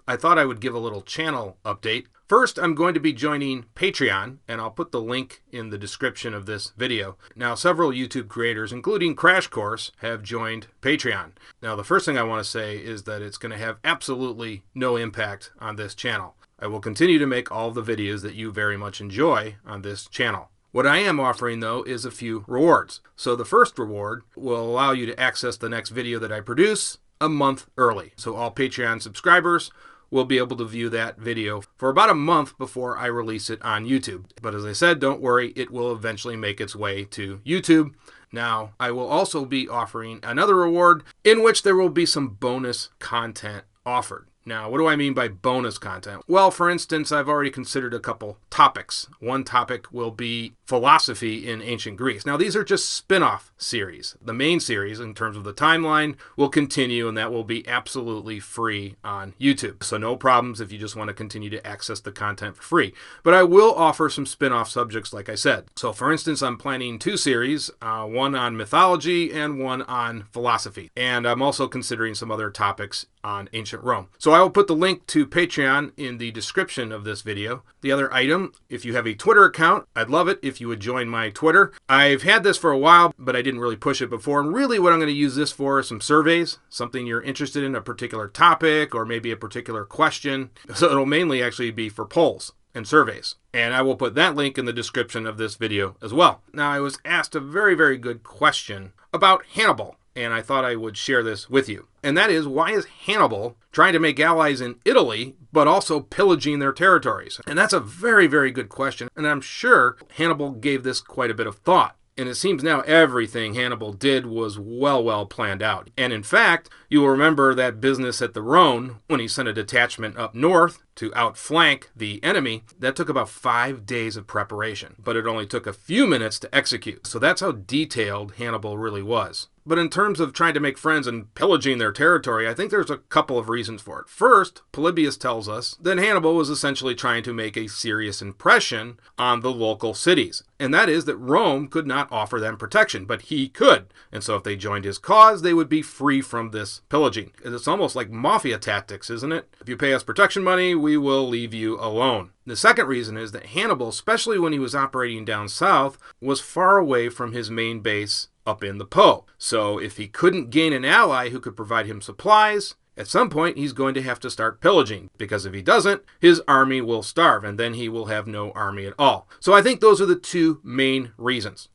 I thought I would give a little channel update. First, I'm going to be joining Patreon, and I'll put the link in the description of this video. Now, several YouTube creators, including Crash Course, have joined Patreon. Now, the first thing I want to say is that it's going to have absolutely no impact on this channel. I will continue to make all the videos that you very much enjoy on this channel. What I am offering, though, is a few rewards. So the first reward will allow you to access the next video that I produce a month early. So all Patreon subscribers will be able to view that video for about a month before I release it on YouTube. But as I said, don't worry, it will eventually make its way to YouTube. Now, I will also be offering another reward in which there will be some bonus content offered. Now, what do I mean by bonus content? Well, for instance, I've already considered a couple topics. One topic will be philosophy in ancient Greece. Now, these are just spin-off series. The main series, in terms of the timeline, will continue, and that will be absolutely free on YouTube. So no problems if you just want to continue to access the content for free. But I will offer some spin-off subjects, like I said. So, for instance, I'm planning two series, one on mythology and one on philosophy. And I'm also considering some other topics on ancient Rome. So I will put the link to Patreon in the description of this video. The other item, if you have a Twitter account, I'd love it if you would join my Twitter. I've had this for a while, but I didn't really push it before. And really what I'm going to use this for is some surveys, something you're interested in, a particular topic or maybe a particular question. So it'll mainly actually be for polls and surveys. And I will put that link in the description of this video as well. Now, I was asked a very, very good question about Hannibal, and I thought I would share this with you. And that is, why is Hannibal trying to make allies in Italy, but also pillaging their territories? And that's a very, very good question, and I'm sure Hannibal gave this quite a bit of thought. And it seems now everything Hannibal did was well planned out. And in fact, you will remember that business at the Rhone when he sent a detachment up north to outflank the enemy. That took about 5 days of preparation, but it only took a few minutes to execute. So that's how detailed Hannibal really was. But in terms of trying to make friends and pillaging their territory, I think there's a couple of reasons for it. First, Polybius tells us that Hannibal was essentially trying to make a serious impression on the local cities. And that is that Rome could not offer them protection, but he could. And so if they joined his cause, they would be free from this pillaging. It's almost like mafia tactics, isn't it? If you pay us protection money, we will leave you alone. The second reason is that Hannibal, especially when he was operating down south, was far away from his main base up in the Po. So if he couldn't gain an ally who could provide him supplies, at some point he's going to have to start pillaging, because if he doesn't, his army will starve, and then he will have no army at all. So I think those are the two main reasons.